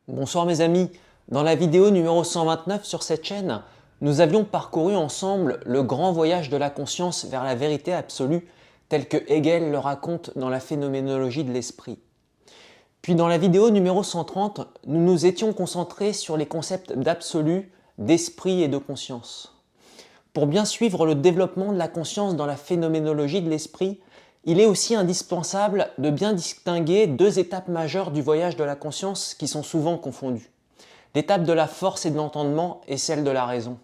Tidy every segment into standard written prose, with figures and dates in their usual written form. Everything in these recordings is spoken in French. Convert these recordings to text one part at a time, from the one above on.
Bonsoir mes amis, dans la vidéo numéro 129 sur cette chaîne, nous avions parcouru ensemble le grand voyage de la conscience vers la vérité absolue tel que Hegel le raconte dans la phénoménologie de l'esprit. Puis dans la vidéo numéro 130, nous nous étions concentrés sur les concepts d'absolu, d'esprit et de conscience. Pour bien suivre le développement de la conscience dans la phénoménologie de l'esprit, il est aussi indispensable de bien distinguer deux étapes majeures du voyage de la conscience qui sont souvent confondues. L'étape de la force et de l'entendement et celle de la raison.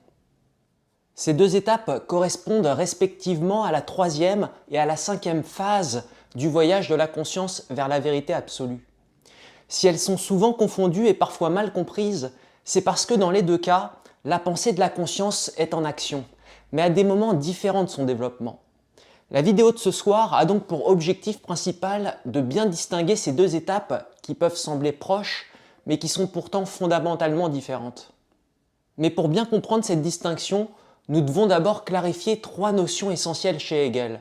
Ces deux étapes correspondent respectivement à la troisième et à la cinquième phase du voyage de la conscience vers la vérité absolue. Si elles sont souvent confondues et parfois mal comprises, c'est parce que dans les deux cas, la pensée de la conscience est en action, mais à des moments différents de son développement. La vidéo de ce soir a donc pour objectif principal de bien distinguer ces deux étapes qui peuvent sembler proches, mais qui sont pourtant fondamentalement différentes. Mais pour bien comprendre cette distinction, nous devons d'abord clarifier trois notions essentielles chez Hegel.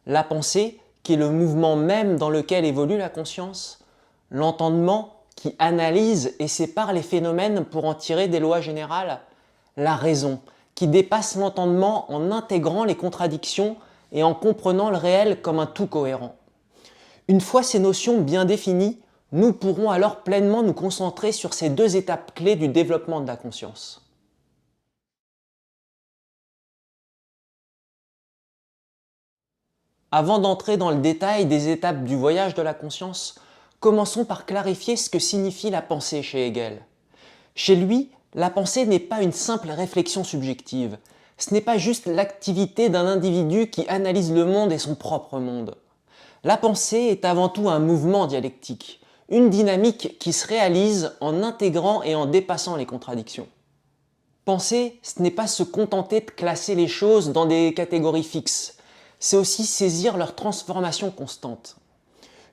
La pensée, qui est le mouvement même dans lequel évolue la conscience, l'entendement, qui analyse et sépare les phénomènes pour en tirer des lois générales, la raison, qui dépasse l'entendement en intégrant les contradictions et en comprenant le réel comme un tout cohérent. Une fois ces notions bien définies, nous pourrons alors pleinement nous concentrer sur ces deux étapes clés du développement de la conscience. Avant d'entrer dans le détail des étapes du voyage de la conscience, commençons par clarifier ce que signifie la pensée chez Hegel. Chez lui, la pensée n'est pas une simple réflexion subjective. Ce n'est pas juste l'activité d'un individu qui analyse le monde et son propre monde. La pensée est avant tout un mouvement dialectique, une dynamique qui se réalise en intégrant et en dépassant les contradictions. Penser, ce n'est pas se contenter de classer les choses dans des catégories fixes, c'est aussi saisir leur transformation constante.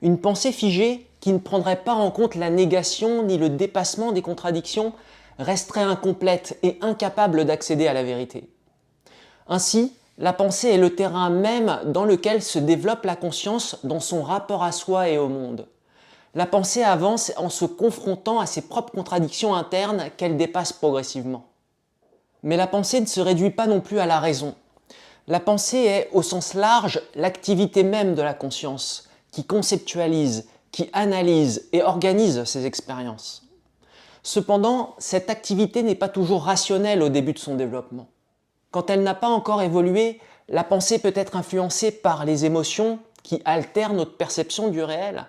Une pensée figée qui ne prendrait pas en compte la négation ni le dépassement des contradictions resterait incomplète et incapable d'accéder à la vérité. Ainsi, la pensée est le terrain même dans lequel se développe la conscience dans son rapport à soi et au monde. La pensée avance en se confrontant à ses propres contradictions internes qu'elle dépasse progressivement. Mais la pensée ne se réduit pas non plus à la raison. La pensée est, au sens large, l'activité même de la conscience, qui conceptualise, qui analyse et organise ses expériences. Cependant, cette activité n'est pas toujours rationnelle au début de son développement. Quand elle n'a pas encore évolué, la pensée peut être influencée par les émotions qui altèrent notre perception du réel,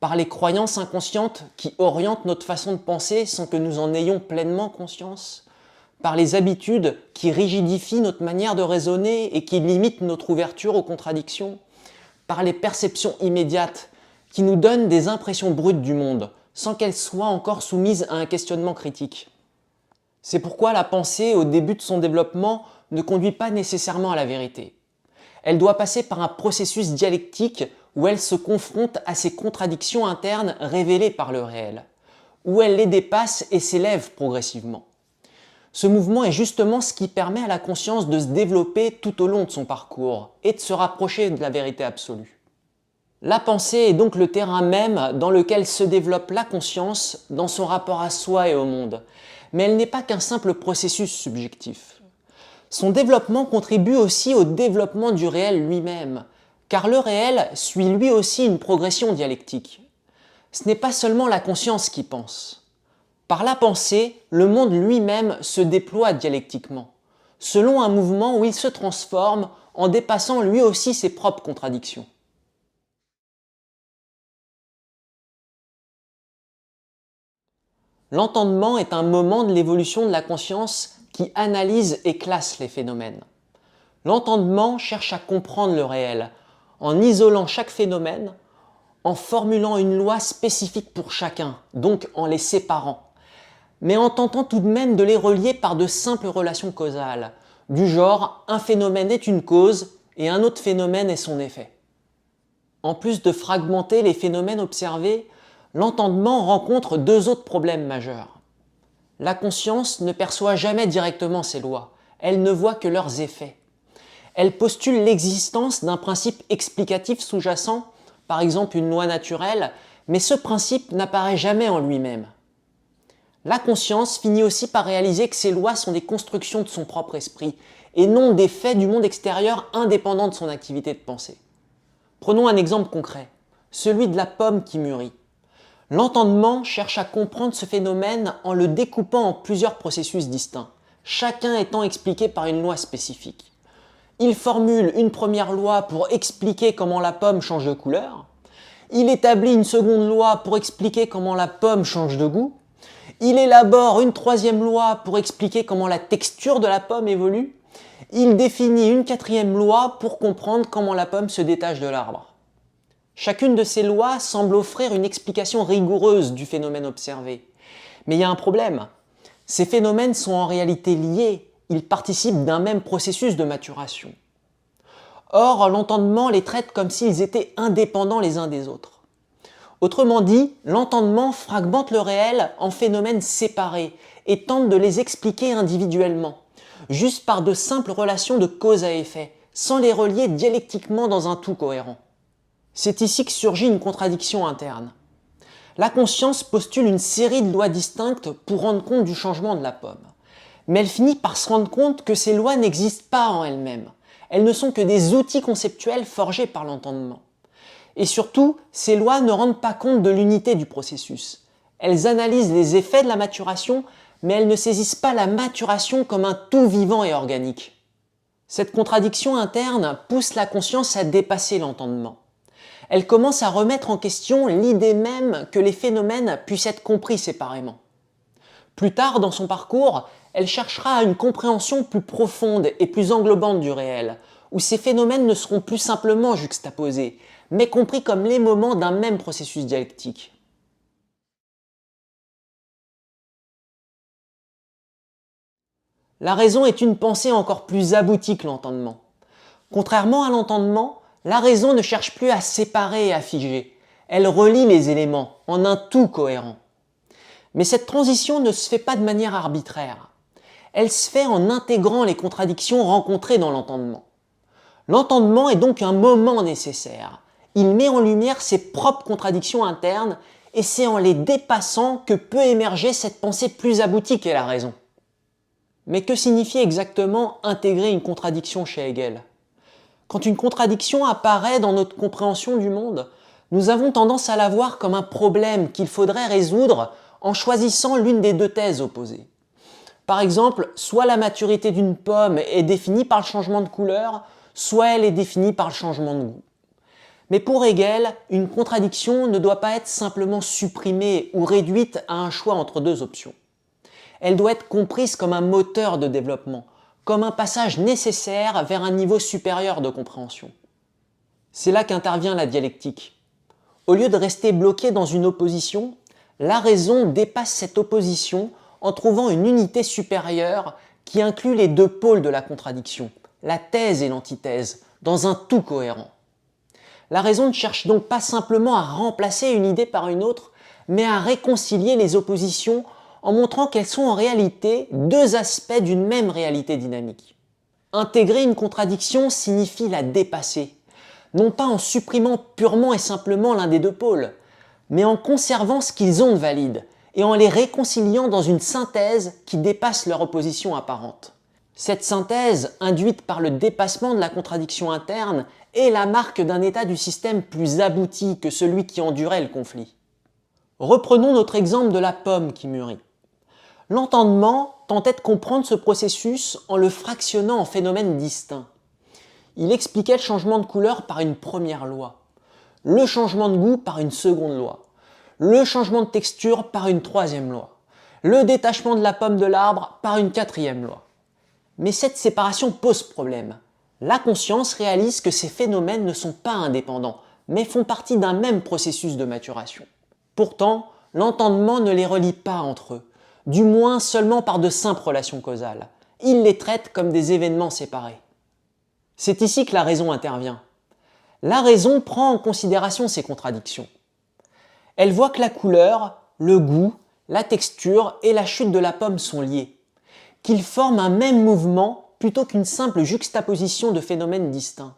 par les croyances inconscientes qui orientent notre façon de penser sans que nous en ayons pleinement conscience, par les habitudes qui rigidifient notre manière de raisonner et qui limitent notre ouverture aux contradictions, par les perceptions immédiates qui nous donnent des impressions brutes du monde, sans qu'elles soient encore soumises à un questionnement critique. C'est pourquoi la pensée, au début de son développement, ne conduit pas nécessairement à la vérité. Elle doit passer par un processus dialectique où elle se confronte à ses contradictions internes révélées par le réel, où elle les dépasse et s'élève progressivement. Ce mouvement est justement ce qui permet à la conscience de se développer tout au long de son parcours et de se rapprocher de la vérité absolue. La pensée est donc le terrain même dans lequel se développe la conscience dans son rapport à soi et au monde, mais elle n'est pas qu'un simple processus subjectif. Son développement contribue aussi au développement du réel lui-même, car le réel suit lui aussi une progression dialectique. Ce n'est pas seulement la conscience qui pense. Par la pensée, le monde lui-même se déploie dialectiquement, selon un mouvement où il se transforme en dépassant lui aussi ses propres contradictions. L'entendement est un moment de l'évolution de la conscience qui analyse et classe les phénomènes. L'entendement cherche à comprendre le réel, en isolant chaque phénomène, en formulant une loi spécifique pour chacun, donc en les séparant, mais en tentant tout de même de les relier par de simples relations causales, du genre un phénomène est une cause et un autre phénomène est son effet. En plus de fragmenter les phénomènes observés, l'entendement rencontre deux autres problèmes majeurs. La conscience ne perçoit jamais directement ces lois, elle ne voit que leurs effets. Elle postule l'existence d'un principe explicatif sous-jacent, par exemple une loi naturelle, mais ce principe n'apparaît jamais en lui-même. La conscience finit aussi par réaliser que ces lois sont des constructions de son propre esprit et non des faits du monde extérieur indépendants de son activité de pensée. Prenons un exemple concret, celui de la pomme qui mûrit. L'entendement cherche à comprendre ce phénomène en le découpant en plusieurs processus distincts, chacun étant expliqué par une loi spécifique. Il formule une première loi pour expliquer comment la pomme change de couleur, il établit une seconde loi pour expliquer comment la pomme change de goût, il élabore une troisième loi pour expliquer comment la texture de la pomme évolue, il définit une quatrième loi pour comprendre comment la pomme se détache de l'arbre. Chacune de ces lois semble offrir une explication rigoureuse du phénomène observé. Mais il y a un problème. Ces phénomènes sont en réalité liés, ils participent d'un même processus de maturation. Or, l'entendement les traite comme s'ils étaient indépendants les uns des autres. Autrement dit, l'entendement fragmente le réel en phénomènes séparés et tente de les expliquer individuellement, juste par de simples relations de cause à effet, sans les relier dialectiquement dans un tout cohérent. C'est ici que surgit une contradiction interne. La conscience postule une série de lois distinctes pour rendre compte du changement de la pomme. Mais elle finit par se rendre compte que ces lois n'existent pas en elles-mêmes. Elles ne sont que des outils conceptuels forgés par l'entendement. Et surtout, ces lois ne rendent pas compte de l'unité du processus. Elles analysent les effets de la maturation, mais elles ne saisissent pas la maturation comme un tout vivant et organique. Cette contradiction interne pousse la conscience à dépasser l'entendement. Elle commence à remettre en question l'idée même que les phénomènes puissent être compris séparément. Plus tard dans son parcours, elle cherchera une compréhension plus profonde et plus englobante du réel, où ces phénomènes ne seront plus simplement juxtaposés, mais compris comme les moments d'un même processus dialectique. La raison est une pensée encore plus aboutie que l'entendement. Contrairement à l'entendement, la raison ne cherche plus à séparer et à figer. Elle relie les éléments en un tout cohérent. Mais cette transition ne se fait pas de manière arbitraire. Elle se fait en intégrant les contradictions rencontrées dans l'entendement. L'entendement est donc un moment nécessaire. Il met en lumière ses propres contradictions internes et c'est en les dépassant que peut émerger cette pensée plus aboutie qu'est la raison. Mais que signifie exactement intégrer une contradiction chez Hegel ? Quand une contradiction apparaît dans notre compréhension du monde, nous avons tendance à la voir comme un problème qu'il faudrait résoudre en choisissant l'une des deux thèses opposées. Par exemple, soit la maturité d'une pomme est définie par le changement de couleur, soit elle est définie par le changement de goût. Mais pour Hegel, une contradiction ne doit pas être simplement supprimée ou réduite à un choix entre deux options. Elle doit être comprise comme un moteur de développement, comme un passage nécessaire vers un niveau supérieur de compréhension. C'est là qu'intervient la dialectique. Au lieu de rester bloqué dans une opposition, la raison dépasse cette opposition en trouvant une unité supérieure qui inclut les deux pôles de la contradiction, la thèse et l'antithèse, dans un tout cohérent. La raison ne cherche donc pas simplement à remplacer une idée par une autre, mais à réconcilier les oppositions en montrant qu'elles sont en réalité deux aspects d'une même réalité dynamique. Intégrer une contradiction signifie la dépasser, non pas en supprimant purement et simplement l'un des deux pôles, mais en conservant ce qu'ils ont de valide et en les réconciliant dans une synthèse qui dépasse leur opposition apparente. Cette synthèse, induite par le dépassement de la contradiction interne, est la marque d'un état du système plus abouti que celui qui endurait le conflit. Reprenons notre exemple de la pomme qui mûrit. L'entendement tentait de comprendre ce processus en le fractionnant en phénomènes distincts. Il expliquait le changement de couleur par une première loi, le changement de goût par une seconde loi, le changement de texture par une troisième loi, le détachement de la pomme de l'arbre par une quatrième loi. Mais cette séparation pose problème. La conscience réalise que ces phénomènes ne sont pas indépendants, mais font partie d'un même processus de maturation. Pourtant, l'entendement ne les relie pas entre eux, du moins seulement par de simples relations causales. Il les traite comme des événements séparés. C'est ici que la raison intervient. La raison prend en considération ces contradictions. Elle voit que la couleur, le goût, la texture et la chute de la pomme sont liés, qu'ils forment un même mouvement plutôt qu'une simple juxtaposition de phénomènes distincts.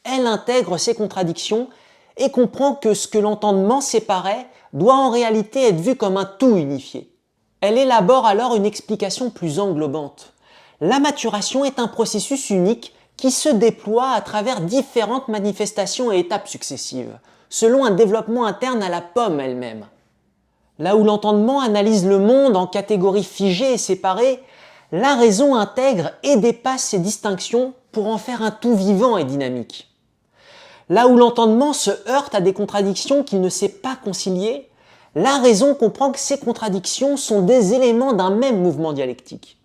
Elle intègre ces contradictions et comprend que ce que l'entendement séparait doit en réalité être vu comme un tout unifié. Elle élabore alors une explication plus englobante. La maturation est un processus unique qui se déploie à travers différentes manifestations et étapes successives, selon un développement interne à la pomme elle-même. Là où l'entendement analyse le monde en catégories figées et séparées, la raison intègre et dépasse ces distinctions pour en faire un tout vivant et dynamique. Là où l'entendement se heurte à des contradictions qu'il ne sait pas concilier, la raison comprend que ces contradictions sont des éléments d'un même mouvement dialectique.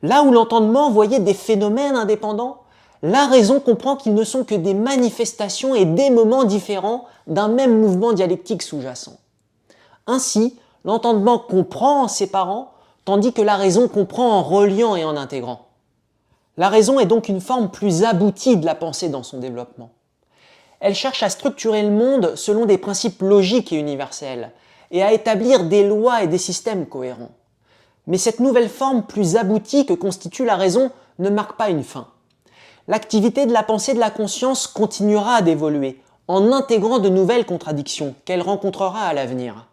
Là où l'entendement voyait des phénomènes indépendants, la raison comprend qu'ils ne sont que des manifestations et des moments différents d'un même mouvement dialectique sous-jacent. Ainsi, l'entendement comprend en séparant, tandis que la raison comprend en reliant et en intégrant. La raison est donc une forme plus aboutie de la pensée dans son développement. Elle cherche à structurer le monde selon des principes logiques et universels, et à établir des lois et des systèmes cohérents. Mais cette nouvelle forme plus aboutie que constitue la raison ne marque pas une fin. L'activité de la pensée de la conscience continuera d'évoluer, en intégrant de nouvelles contradictions qu'elle rencontrera à l'avenir.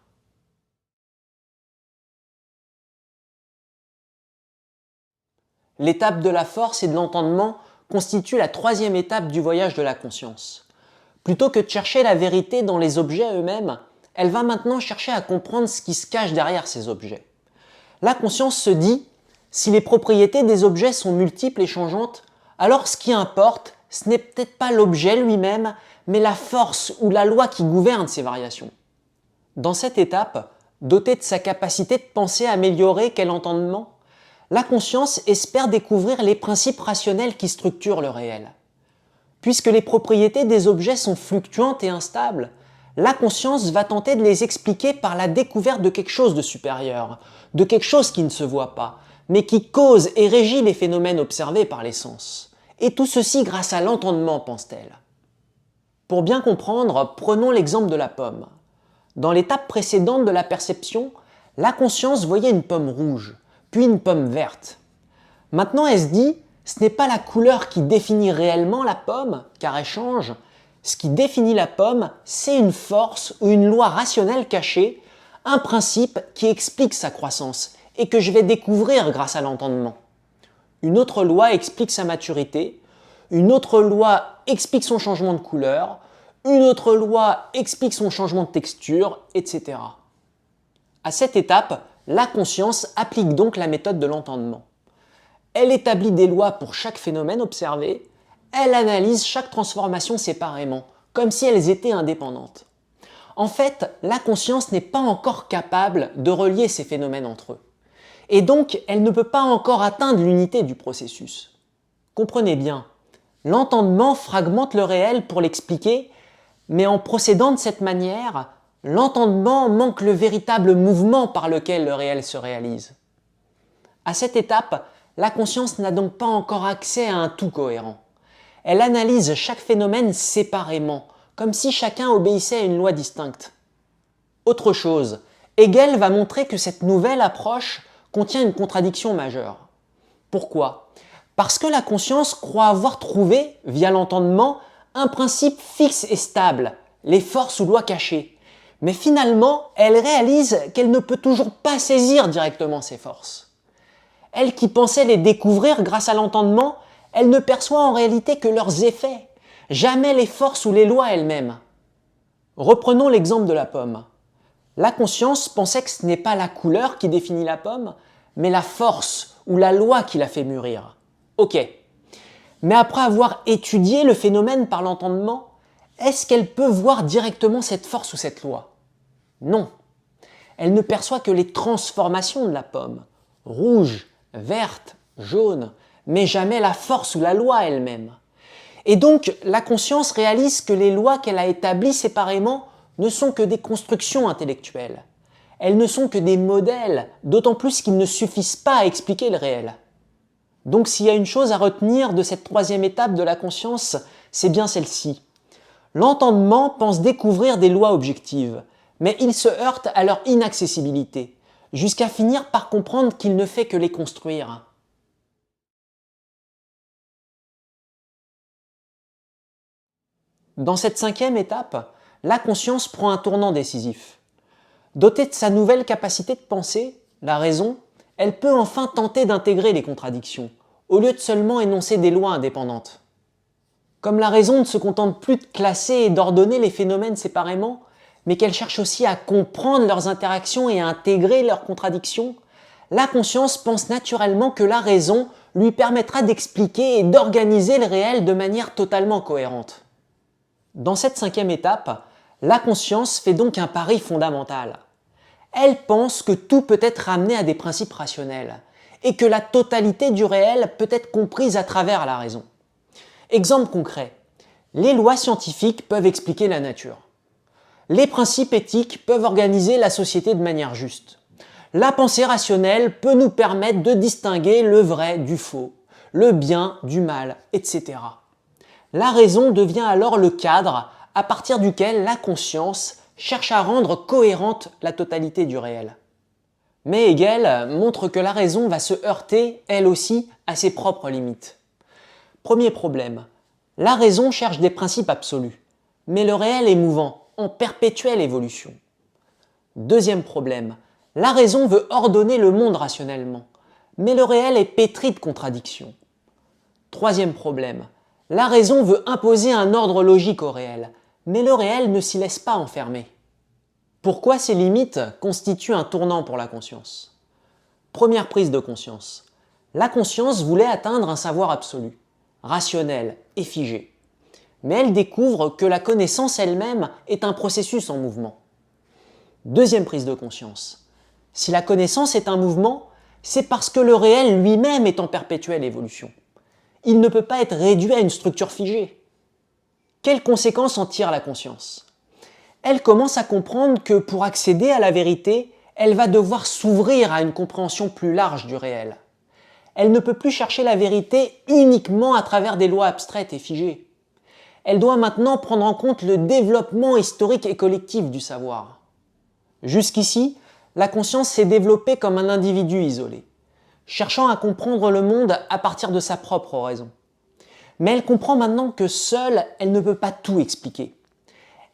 L'étape de la force et de l'entendement constitue la troisième étape du voyage de la conscience. Plutôt que de chercher la vérité dans les objets eux-mêmes, elle va maintenant chercher à comprendre ce qui se cache derrière ces objets. La conscience se dit, si les propriétés des objets sont multiples et changeantes, alors ce qui importe, ce n'est peut-être pas l'objet lui-même, mais la force ou la loi qui gouverne ces variations. Dans cette étape, dotée de sa capacité de pensée améliorée qu'est l'entendement, la conscience espère découvrir les principes rationnels qui structurent le réel. Puisque les propriétés des objets sont fluctuantes et instables, la conscience va tenter de les expliquer par la découverte de quelque chose de supérieur, de quelque chose qui ne se voit pas, mais qui cause et régit les phénomènes observés par les sens. Et tout ceci grâce à l'entendement, pense-t-elle. Pour bien comprendre, prenons l'exemple de la pomme. Dans l'étape précédente de la perception, la conscience voyait une pomme rouge, puis une pomme verte. Maintenant, elle se dit, ce n'est pas la couleur qui définit réellement la pomme, car elle change. Ce qui définit la pomme, c'est une force ou une loi rationnelle cachée, un principe qui explique sa croissance et que je vais découvrir grâce à l'entendement. Une autre loi explique sa maturité, une autre loi explique son changement de couleur, une autre loi explique son changement de texture, etc. À cette étape, la conscience applique donc la méthode de l'entendement. Elle établit des lois pour chaque phénomène observé, elle analyse chaque transformation séparément, comme si elles étaient indépendantes. En fait, la conscience n'est pas encore capable de relier ces phénomènes entre eux. Et donc, elle ne peut pas encore atteindre l'unité du processus. Comprenez bien, l'entendement fragmente le réel pour l'expliquer, mais en procédant de cette manière, l'entendement manque le véritable mouvement par lequel le réel se réalise. À cette étape, la conscience n'a donc pas encore accès à un tout cohérent. Elle analyse chaque phénomène séparément, comme si chacun obéissait à une loi distincte. Autre chose, Hegel va montrer que cette nouvelle approche contient une contradiction majeure. Pourquoi ? Parce que la conscience croit avoir trouvé, via l'entendement, un principe fixe et stable, les forces ou lois cachées. Mais finalement, elle réalise qu'elle ne peut toujours pas saisir directement ces forces. Elle qui pensait les découvrir grâce à l'entendement, elle ne perçoit en réalité que leurs effets, jamais les forces ou les lois elles-mêmes. Reprenons l'exemple de la pomme. La conscience pensait que ce n'est pas la couleur qui définit la pomme, mais la force ou la loi qui la fait mûrir. Ok. Mais après avoir étudié le phénomène par l'entendement, est-ce qu'elle peut voir directement cette force ou cette loi ? Non. Elle ne perçoit que les transformations de la pomme, rouge, verte, jaune, mais jamais la force ou la loi elle-même. Et donc, la conscience réalise que les lois qu'elle a établies séparément ne sont que des constructions intellectuelles. Elles ne sont que des modèles, d'autant plus qu'ils ne suffisent pas à expliquer le réel. Donc s'il y a une chose à retenir de cette troisième étape de la conscience, c'est bien celle-ci. L'entendement pense découvrir des lois objectives, mais il se heurte à leur inaccessibilité, jusqu'à finir par comprendre qu'il ne fait que les construire. Dans cette cinquième étape, la conscience prend un tournant décisif. Dotée de sa nouvelle capacité de penser, la raison, elle peut enfin tenter d'intégrer les contradictions, au lieu de seulement énoncer des lois indépendantes. Comme la raison ne se contente plus de classer et d'ordonner les phénomènes séparément, mais qu'elle cherche aussi à comprendre leurs interactions et à intégrer leurs contradictions, la conscience pense naturellement que la raison lui permettra d'expliquer et d'organiser le réel de manière totalement cohérente. Dans cette cinquième étape, la conscience fait donc un pari fondamental. Elle pense que tout peut être ramené à des principes rationnels et que la totalité du réel peut être comprise à travers la raison. Exemple concret, les lois scientifiques peuvent expliquer la nature. Les principes éthiques peuvent organiser la société de manière juste. La pensée rationnelle peut nous permettre de distinguer le vrai du faux, le bien du mal, etc. La raison devient alors le cadre à partir duquel la conscience cherche à rendre cohérente la totalité du réel. Mais Hegel montre que la raison va se heurter, elle aussi, à ses propres limites. Premier problème, la raison cherche des principes absolus, mais le réel est mouvant, en perpétuelle évolution. Deuxième problème, la raison veut ordonner le monde rationnellement, mais le réel est pétri de contradictions. Troisième problème, la raison veut imposer un ordre logique au réel, mais le réel ne s'y laisse pas enfermer. Pourquoi ces limites constituent un tournant pour la conscience? Première prise de conscience. La conscience voulait atteindre un savoir absolu, rationnel et figé. Mais elle découvre que la connaissance elle-même est un processus en mouvement. Deuxième prise de conscience. Si la connaissance est un mouvement, c'est parce que le réel lui-même est en perpétuelle évolution. Il ne peut pas être réduit à une structure figée. Quelles conséquences en tire la conscience? Elle commence à comprendre que pour accéder à la vérité, elle va devoir s'ouvrir à une compréhension plus large du réel. Elle ne peut plus chercher la vérité uniquement à travers des lois abstraites et figées. Elle doit maintenant prendre en compte le développement historique et collectif du savoir. Jusqu'ici, la conscience s'est développée comme un individu isolé, cherchant à comprendre le monde à partir de sa propre raison. Mais elle comprend maintenant que seule, elle ne peut pas tout expliquer.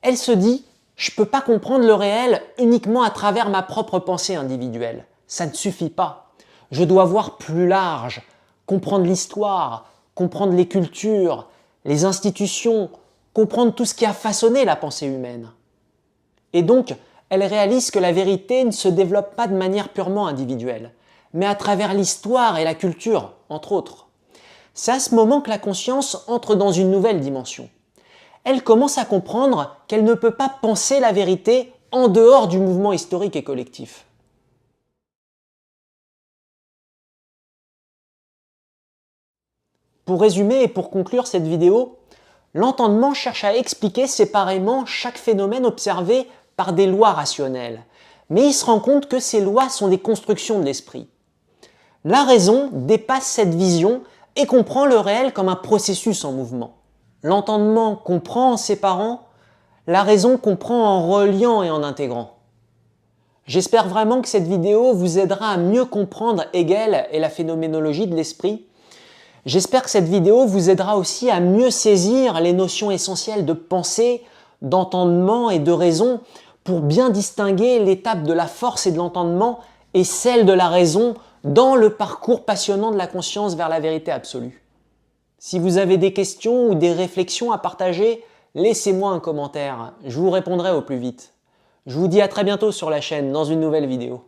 Elle se dit « je ne peux pas comprendre le réel uniquement à travers ma propre pensée individuelle. Ça ne suffit pas. Je dois voir plus large, comprendre l'histoire, comprendre les cultures, les institutions, comprendre tout ce qui a façonné la pensée humaine. » Et donc, elle réalise que la vérité ne se développe pas de manière purement individuelle, mais à travers l'histoire et la culture, entre autres. C'est à ce moment que la conscience entre dans une nouvelle dimension. Elle commence à comprendre qu'elle ne peut pas penser la vérité en dehors du mouvement historique et collectif. Pour résumer et pour conclure cette vidéo, l'entendement cherche à expliquer séparément chaque phénomène observé par des lois rationnelles, mais il se rend compte que ces lois sont des constructions de l'esprit. La raison dépasse cette vision et comprend le réel comme un processus en mouvement. L'entendement comprend en séparant, la raison comprend en reliant et en intégrant. J'espère vraiment que cette vidéo vous aidera à mieux comprendre Hegel et la phénoménologie de l'esprit. J'espère que cette vidéo vous aidera aussi à mieux saisir les notions essentielles de pensée, d'entendement et de raison pour bien distinguer l'étape de la force et de l'entendement et celle de la raison dans le parcours passionnant de la conscience vers la vérité absolue. Si vous avez des questions ou des réflexions à partager, laissez-moi un commentaire, je vous répondrai au plus vite. Je vous dis à très bientôt sur la chaîne dans une nouvelle vidéo.